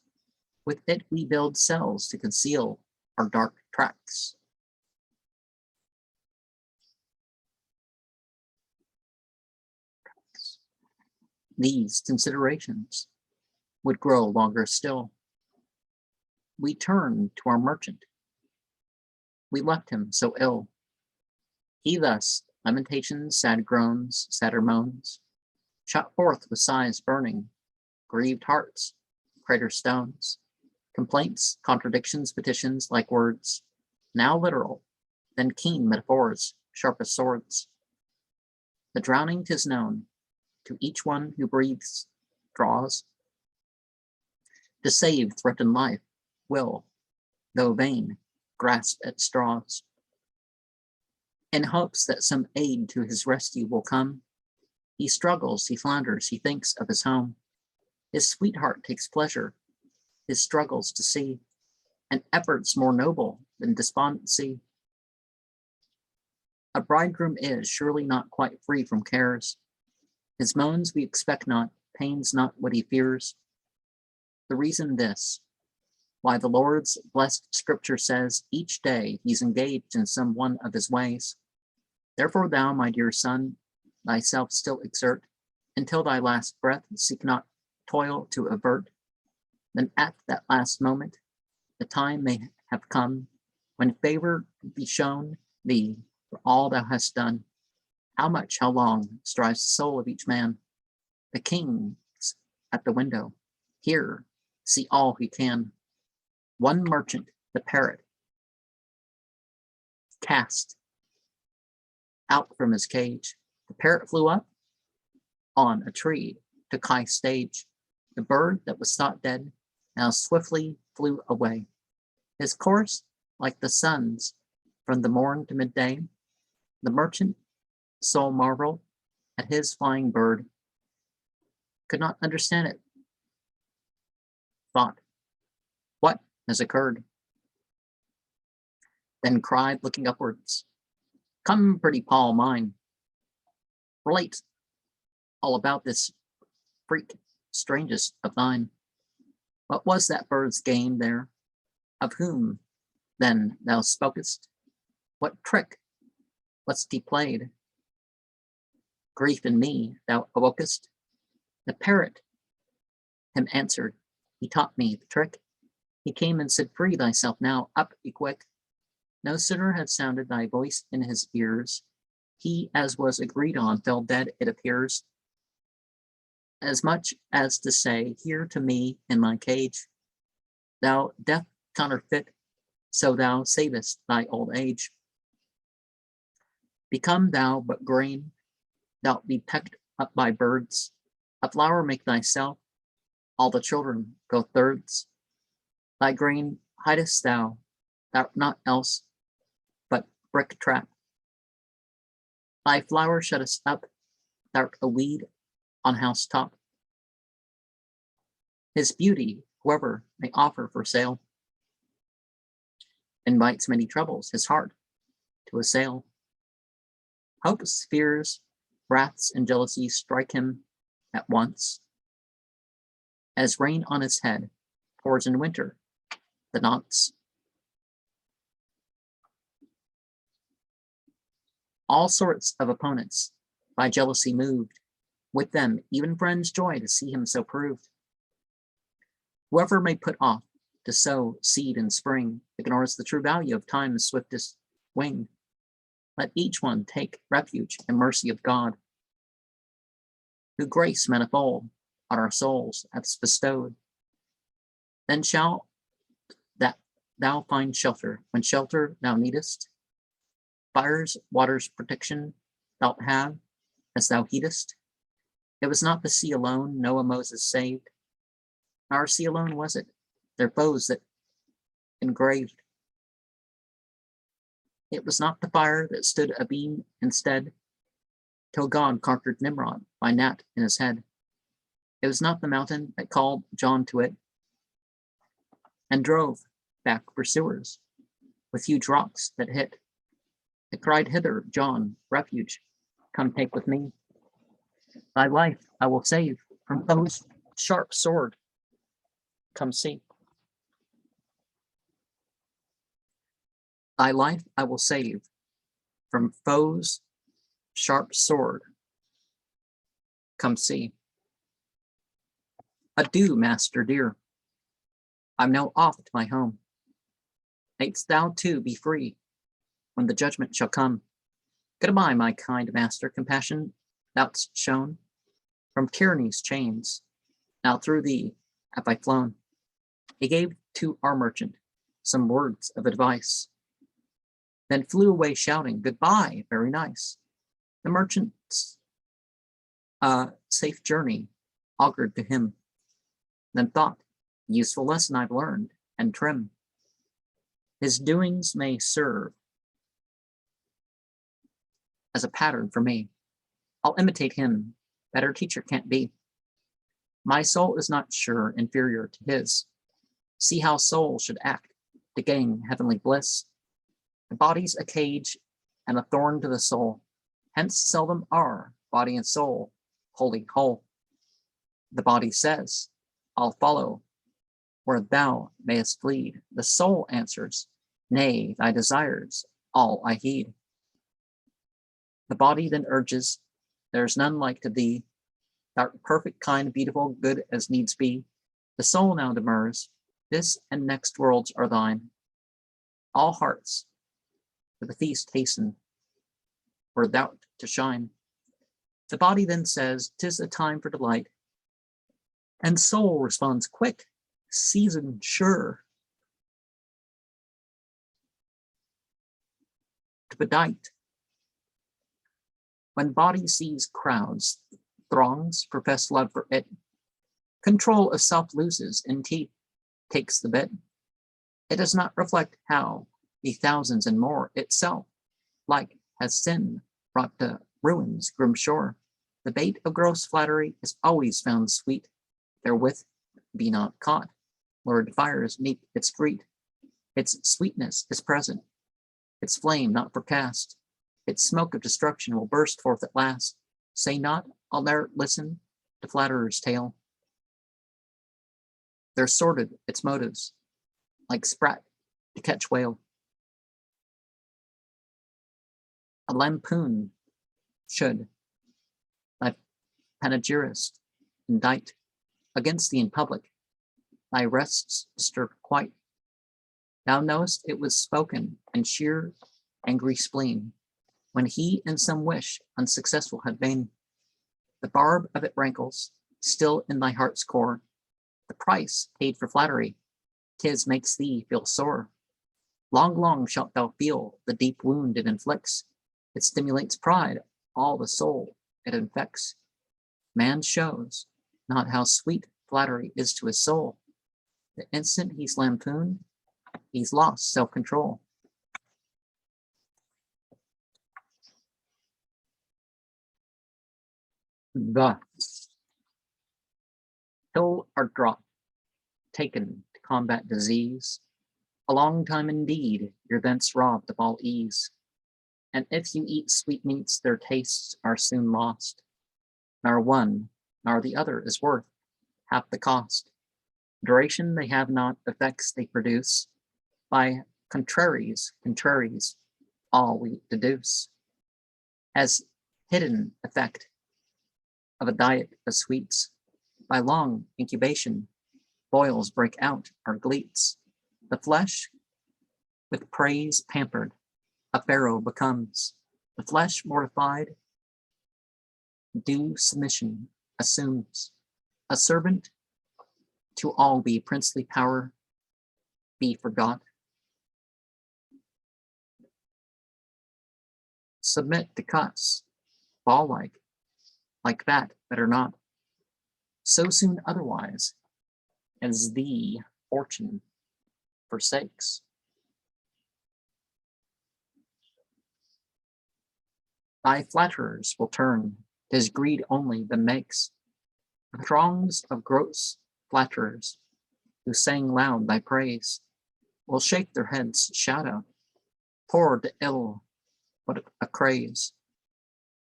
With it we build cells to conceal our dark tracks. These considerations would grow longer still. We turned to our merchant. We left him so ill. He thus, lamentations, sad groans, sadder moans, shot forth with sighs burning, grieved hearts, crater stones, complaints, contradictions, petitions, like words, now literal, then keen metaphors, sharp as swords. The drowning 'tis known, to each one who breathes, draws, to save threatened life, will, though vain, grasp at straws. In hopes that some aid to his rescue will come, he struggles, he flounders, he thinks of his home. His sweetheart takes pleasure, his struggles to see, and efforts more noble than despondency. A bridegroom is surely not quite free from cares. His moans we expect not, pains not what he fears. The reason this, why the Lord's blessed scripture says each day he's engaged in some one of his ways. Therefore thou, my dear son, thyself still exert, until thy last breath seek not toil to avert. Then at that last moment, the time may have come when favor be shown thee for all thou hast done. How much, how long strives the soul of each man? The king's at the window. Here, see all he can. One merchant, the Parrot, cast out from his cage. The parrot flew up on a tree, took high stage. The bird that was thought dead now swiftly flew away. His course, like the sun's, from the morn to midday. The merchant soul marveled at his flying bird, could not understand it. Thought, what has occurred? Then cried, looking upwards, come, pretty Paul mine, relate all about this freak, strangest of thine. What was that bird's game there? Of whom then thou spokest? What trick what's he played? Grief in me thou awokest? The parrot him answered, he taught me the trick. He came and said, free thyself now, up be quick. No sooner had sounded thy voice in his ears, he, as was agreed on, fell dead, it appears, as much as to say, here to me in my cage, thou death counterfeit, so thou savest thy old age. Become thou but grain, thou'lt be pecked up by birds, a flower make thyself, all the children go thirds. Thy grain hidest thou not else but brick trap. Thy flower shuttest up, thou'rt a weed on house top. His beauty, whoever may offer for sale, invites many troubles his heart to assail. Hopes, fears, wraths, and jealousies strike him at once, as rain on his head pours in winter the knots. All sorts of opponents by jealousy moved, with them even friends joy to see him so proved. Whoever may put off to sow seed in spring ignores the true value of time's swiftest wing. Let each one take refuge in mercy of God, who grace manifold on our souls hath bestowed. Then shall that thou find shelter when shelter thou needest. Fires, waters, protection thou'lt have as thou heedest. It was not the sea alone Noah Moses saved. Our sea alone was it, their foes that engraved. It was not the fire that stood abeam instead, till God conquered Nimrod by gnat in his head. It was not the mountain that called John to it, and drove back pursuers with huge rocks that hit. It cried, hither, John, refuge, come take with me. Thy life I will save from foe's sharp sword. Come see. Thy life I will save from foe's sharp sword. Come see. Adieu, master dear. I'm now off to my home. Mayst thou too be free when the judgment shall come. Goodbye, my kind master, compassion thou'st shown. From tyranny's chains, now through thee have I flown. He gave to our merchant some words of advice, then flew away shouting, goodbye, very nice. The merchant's safe journey augured to him, then thought, useful lesson I've learned, and trim. His doings may serve as a pattern for me. I'll imitate him, better teacher can't be. My soul is not sure inferior to his. See how soul should act to gain heavenly bliss. The body's a cage and a thorn to the soul, hence seldom are body and soul wholly whole. The body says, I'll follow where thou mayest lead. The soul answers, nay, thy desires, all I heed. The body then urges, there's none like to thee. Thou'rt perfect, kind, beautiful, good as needs be. The soul now demurs, this and next worlds are thine. All hearts to the feast hasten, were thou to shine. The body then says, 'tis a time for delight, and soul responds, quick, season sure. bedight. When body sees crowds, throngs profess love for it, control of self loses and teeth takes the bit. It does not reflect how the thousands and more itself, like has sin brought to ruin's grim shore. The bait of gross flattery is always found sweet, therewith be not caught. Lurid fires meet its greet. Its sweetness is present, its flame not forecast. Its smoke of destruction will burst forth at last. Say not, I'll ne'er listen to flatterer's tale. They're sordid, its motives, like sprat to catch whale. A lampoon should, thy panegyrist, indict against thee in public, thy rests disturbed quite. Thou knowest it was spoken in sheer angry spleen, when he in some wish unsuccessful had been. The barb of it rankles still in thy heart's core. The price paid for flattery, 'tis makes thee feel sore. Long, long shalt thou feel the deep wound it inflicts. It stimulates pride, all the soul it infects. Man shows not how sweet flattery is to his soul. The instant he's lampooned, he's lost self-control. Thus, till art dropped, taken to combat disease, a long time indeed you're thence robbed of all ease. And if you eat sweetmeats, their tastes are soon lost. Nor one, nor the other is worth half the cost. Duration they have not, effects they produce. By contraries, all we deduce. As hidden effect of a diet of sweets, by long incubation, boils break out our gleats. The flesh, with praise pampered, a pharaoh becomes. The flesh mortified, due submission assumes. A servant to all be princely power, be forgot. Submit to cuss, ball like that better not. So soon otherwise, as thee fortune forsakes. Thy flatterers will turn, 'tis greed only that makes. The throngs of gross flatterers, who sang loud thy praise, will shake their heads, shout out, pour to ill, what a craze.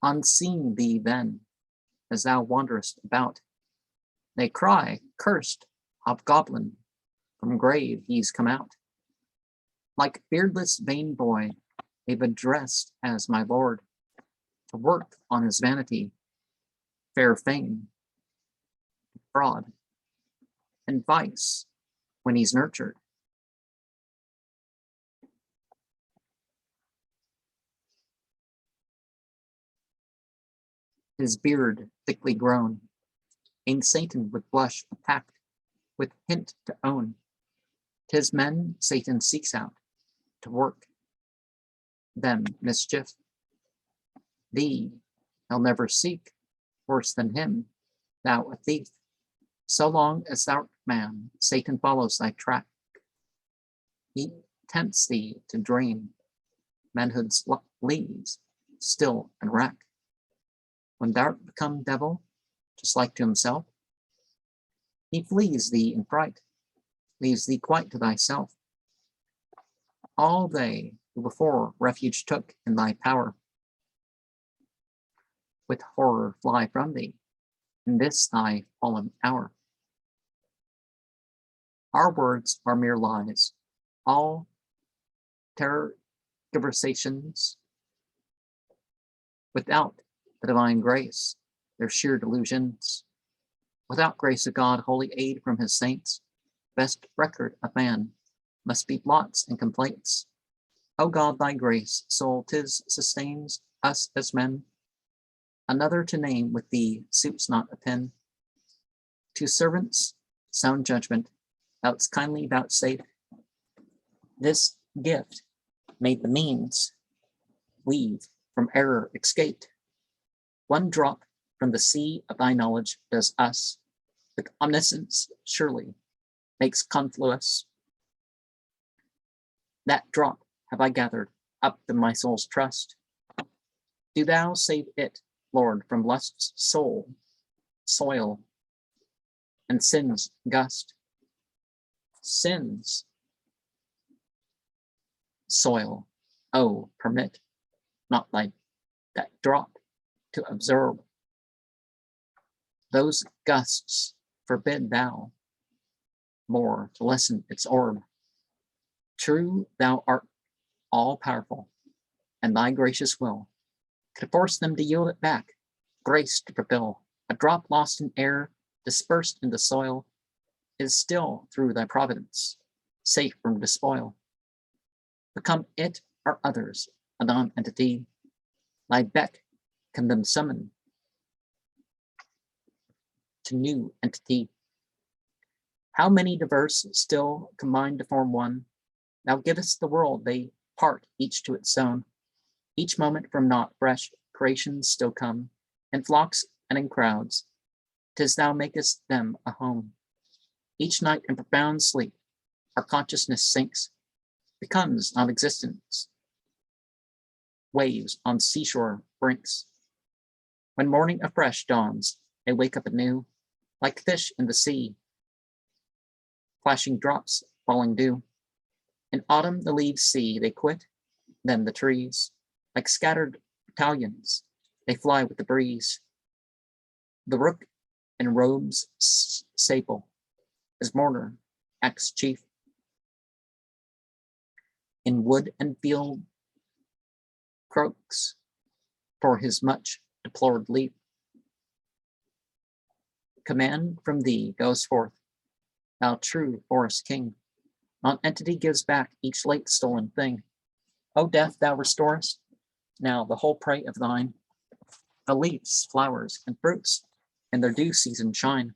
On seeing thee then, as thou wanderest about, they cry, cursed hobgoblin, from grave he's come out. Like beardless vain boy, they've addressed as my lord, to work on his vanity, fair fame, fraud, and vice when he's nurtured. His beard thickly grown, ain't Satan with blush attacked, with hint to own. 'Tis men Satan seeks out to work them mischief. Thee he'll never seek, worse than him, thou a thief. So long as thou'rt man, Satan follows thy track. He tempts thee to drain manhood's lees, still and rack. When thou'rt become devil, just like to himself, he flees thee in fright, leaves thee quite to thyself. All they who before refuge took in thy power, with horror fly from thee in this thy fallen hour. Our words are mere lies, all tergiversations. Without the divine grace, they're sheer delusions. Without grace of God, holy aid from his saints, best record of man must be blots and complaints. O God, thy grace, soul, 'tis sustains us as men. Another to name with thee suits not a pen. To servants, sound judgment, thou'st kindly vouchsafe. This gift made the means weave from error escaped. One drop from the sea of thy knowledge does us, with omniscience surely, makes confluence. That drop have I gathered up to my soul's trust. Do thou save it, Lord, from lust's soil, and sin's gust. Sin's soil, oh, permit not like that drop to absorb. Those gusts forbid thou more to lessen its orb. True, thou art all-powerful, and thy gracious will could force them to yield it back, grace to fulfill. A drop lost in air, dispersed in the soil, is still through thy providence, safe from despoil. Become it or others, a non-entity, thy beck can them summon to new entity. How many diverse still combine to form one? Thou givest the world, they part each to its own. Each moment from naught fresh creations still come, in flocks and in crowds, 'tis thou makest them a home. Each night in profound sleep, our consciousness sinks, becomes non-existence, waves on seashore brinks. When morning afresh dawns, they wake up anew, like fish in the sea, flashing drops falling dew. In autumn the leaves see, they quit, then the trees, like scattered battalions, they fly with the breeze. The rook in robes sable, as mourner, acts chief. In wood and field croaks for his much deplored leaf. Command from thee goes forth, thou true forest king. Non-entity gives back each late stolen thing. O death, thou restorest now the whole prey of thine. The leaves, flowers, and fruits in their due season shine.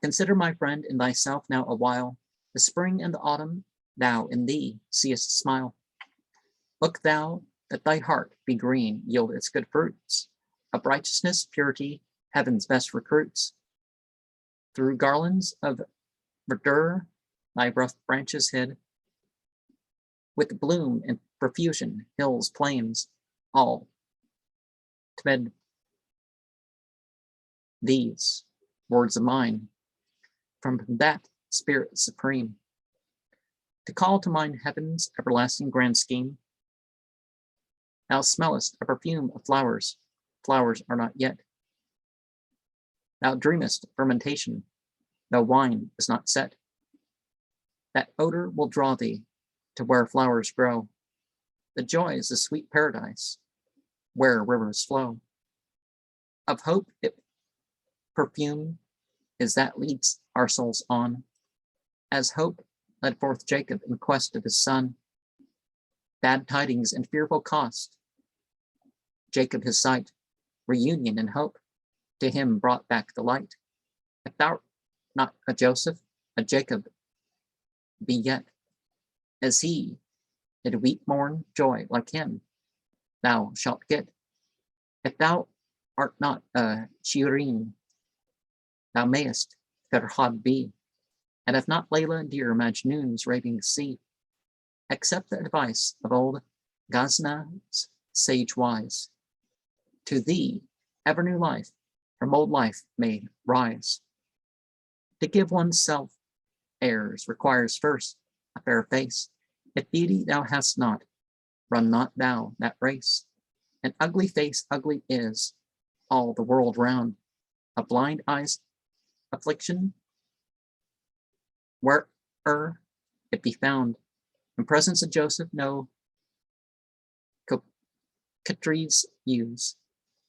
Consider, my friend, in thyself now a while. The spring and the autumn, thou in thee seest smile. Look thou that thy heart be green, yield its good fruits. Of righteousness, purity, heaven's best recruits. Through garlands of verdure, thy rough branches hid, with bloom and profusion, hills, plains, all timid. These words of mine, from that spirit supreme, to call to mind heaven's everlasting grand scheme. Thou smellest a perfume of flowers, flowers are not yet. Thou dreamest fermentation, though wine is not set. That odor will draw thee to where flowers grow. The joy is a sweet paradise, where rivers flow. Of hope it perfume is that leads our souls on, as hope led forth Jacob in quest of his son. Bad tidings and fearful cost Jacob his sight, reunion and hope to him brought back the light. If thou not a Joseph, a Jacob be yet, as he did weep, mourn, joy like him, thou shalt get. If thou art not a Shirin, thou mayest Farhad be, and if not Layla, dear Majnun's raving sea. Accept the advice of old Ghazna's sage wise. To thee, ever new life from old life may rise. To give oneself airs requires first a fair face. If beauty thou hast not, run not thou that race. An ugly face ugly is, all the world round. A blind eye's affliction, where'er it be found. In presence of Joseph, no coquetries use,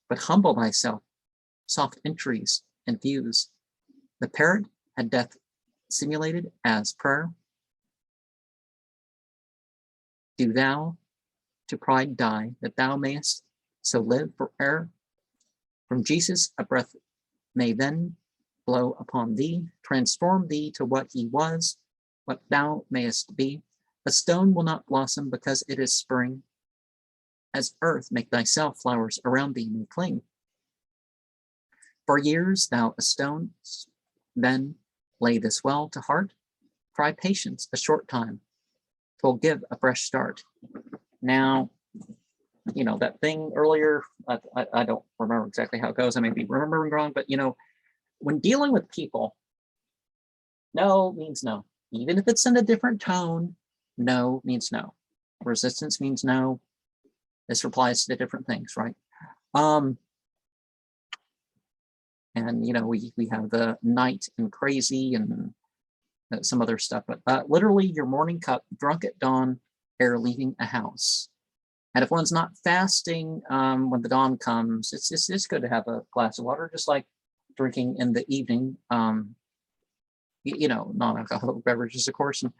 but humble thyself, soft entries infuse. The parrot had death simulated as prayer. Do thou to pride die, that thou mayest so live fore'er. From Jesus a breath may then blow upon thee, transform thee to what he was, what thou mayest be. A stone will not blossom because it is spring, as earth make thyself flowers around thee may cling. For years thou a stone, then lay this well to heart, try patience a short time, 'twill give a fresh start. Now, you know, that thing earlier, I don't remember exactly how it goes. I may be remembering wrong, but you know, when dealing with people, no means no. Even if it's in a different tone, no means no. Resistance means no. This applies to different things, right? And you know, we have the night and crazy and some other stuff, but literally your morning cup drunk at dawn ere leaving a house. And if one's not fasting when the dawn comes, it's good to have a glass of water, just like drinking in the evening. You know, non-alcoholic beverages, of course. And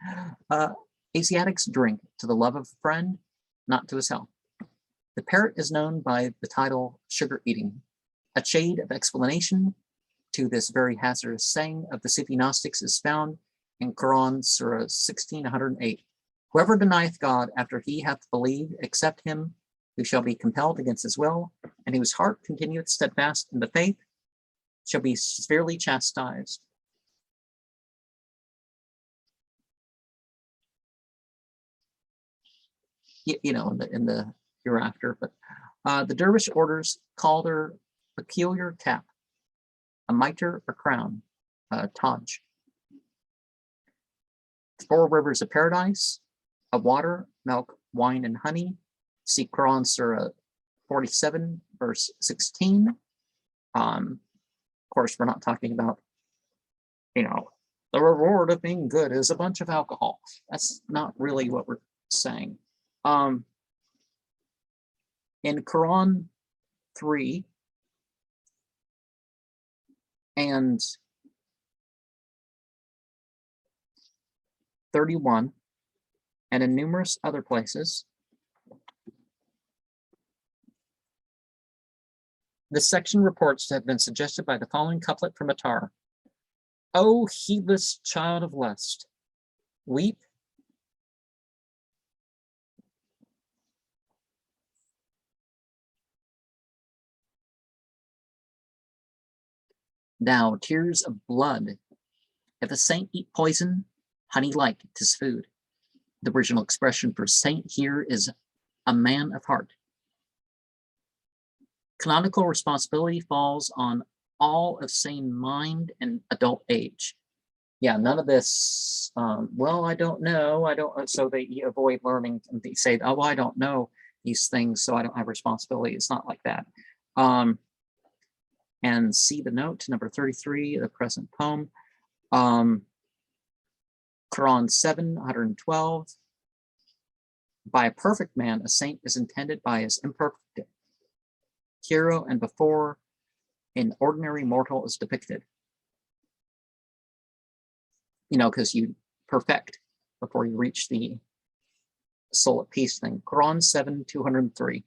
Asiatics drink to the love of a friend, not to his health. The parrot is known by the title sugar eating, a shade of explanation to this very hazardous saying of the Sufi Gnostics is found in Quran Surah 16:108. Whoever denieth God after he hath believed, except him who shall be compelled against his will, and whose heart continueth steadfast in the faith, shall be severely chastised. You know, in the hereafter. But the dervish orders call their peculiar cap a mitre or crown, Taj. 4 rivers of paradise, of water, milk, wine, and honey. See Quran Surah 47, verse 16. Of course, we're not talking about, you know, the reward of being good is a bunch of alcohol. That's not really what we're saying. In Quran 3 and 31, and in numerous other places, this section reports to have been suggested by the following couplet from Attar. O heedless child of lust, weep thou tears of blood. If a saint eat poison, honey like 'tis food. The original expression for saint here is a man of heart. Canonical responsibility falls on all of sane mind and adult age. Yeah, none of this, well, I don't know, so they avoid learning, and they say, oh, I don't know these things, so I don't have responsibility. It's not like that. And see the note, number 33, the present poem. Quran 7:112. By a perfect man, a saint is intended by his imperfect hero, and before an ordinary mortal is depicted. You know, because you perfect before you reach the soul at peace thing. Quran 7:203.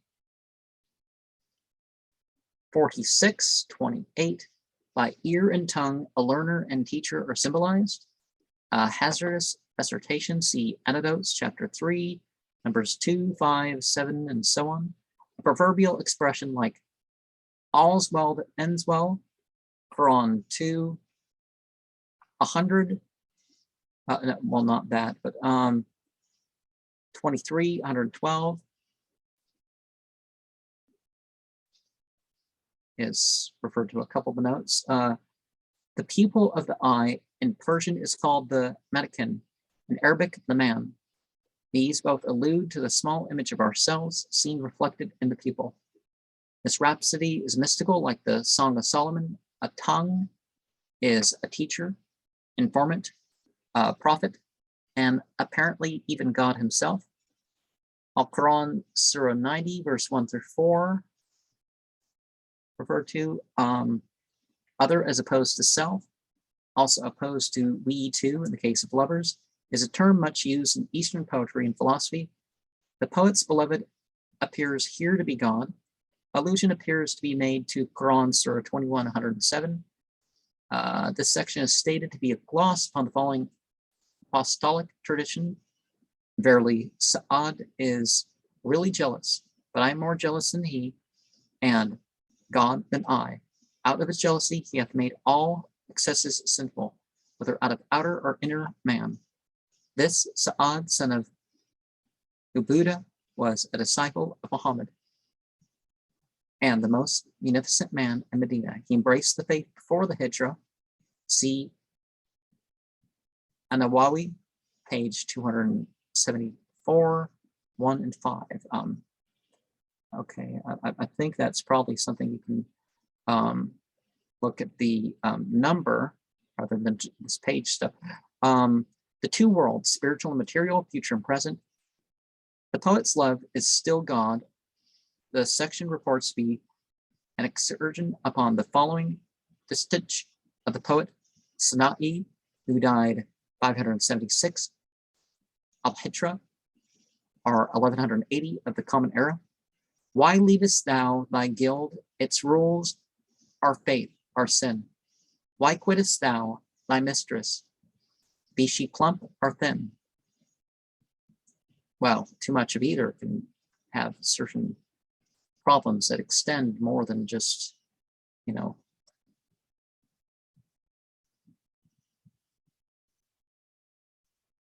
46:28. By ear and tongue, a learner and teacher are symbolized. Hazardous assertion, see Anecdotes, chapter 3, numbers 2, 5, 7, and so on. A proverbial expression like all's well that ends well. Quran 2, 100. Well, not that, but 23, 112 is referred to a couple of the notes. The pupil of the eye in Persian is called the matakin, in Arabic, the man. These both allude to the small image of ourselves seen reflected in the pupil. This rhapsody is mystical, like the Song of Solomon. A tongue is a teacher, informant, prophet, and apparently even God himself. Al-Quran, Surah 90, verse 1 through 4, referred to. Other as opposed to self, also opposed to we too in the case of lovers, is a term much used in Eastern poetry and philosophy. The poet's beloved appears here to be God. Allusion appears to be made to Quran Surah 21, 107. This section is stated to be a gloss upon the following apostolic tradition. Verily, Sa'ad is really jealous but I am more jealous than he, and God than I. Out of his jealousy he hath made all excesses sinful, whether out of outer or inner man. This Sa'ad, son of Ubuda, was a disciple of Muhammad, and the most munificent man in Medina. He embraced the faith before the Hijrah. See An-Nawawi, page 274, 1 and 5. Okay, I think that's probably something you can look at the number rather than this page stuff. The two worlds, spiritual and material, future and present. The poet's love is still God. The section reports to be an excursion upon the following distich of the poet Sana'i, who died 576, Al-Hitra, or 1180 of the Common Era. Why leavest thou thy guild? Its rules are faith, are sin. Why quittest thou thy mistress? Be she plump or thin? Well, too much of either can have certain problems that extend more than just, you know,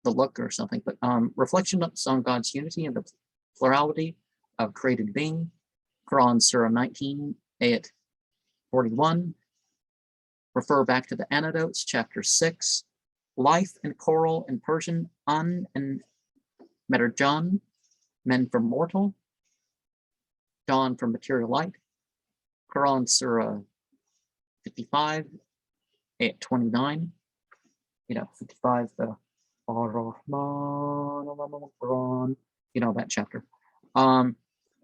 the look or something. But reflections on God's unity and the plurality of created being. Quran Surah 19, ayat 41. Refer back to the anecdotes, chapter 6. Life and coral in Persian, An and Medarjan, men from mortal, dawn from material light. Quran Surah 55, ayat 29. 55, the Quran, that chapter.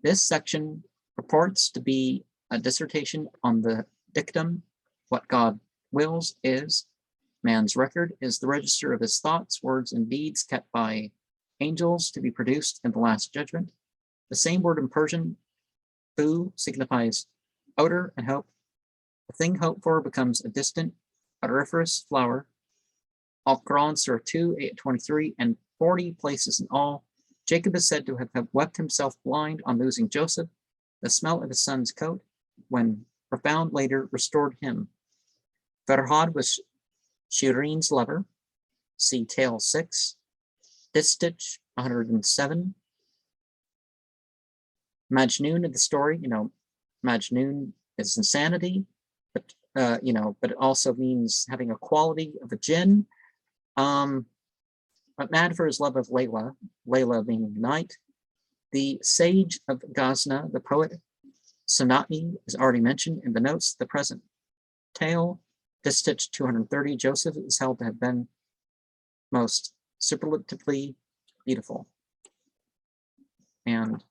This section purports to be a dissertation on the dictum, what God wills is. Man's record is the register of his thoughts, words, and deeds kept by angels to be produced in the last judgment. The same word in Persian, fu, signifies odor and hope. The thing hoped for becomes a distant, odoriferous flower. Al-Quran, Surah 2, 823, and 40 places in all. Jacob is said to have wept himself blind on losing Joseph. The smell of his son's coat, when profound later, restored him. Farhad was Shireen's lover. See Tale 6. Distich 107. Majnun of the story, Majnun is insanity, but but it also means having a quality of a jinn. But mad for his love of Layla, Layla meaning night. The sage of Ghazna, the poet Sana'i, is already mentioned in the notes. The present tale, Distich 230, Joseph is held to have been most superlatively beautiful. And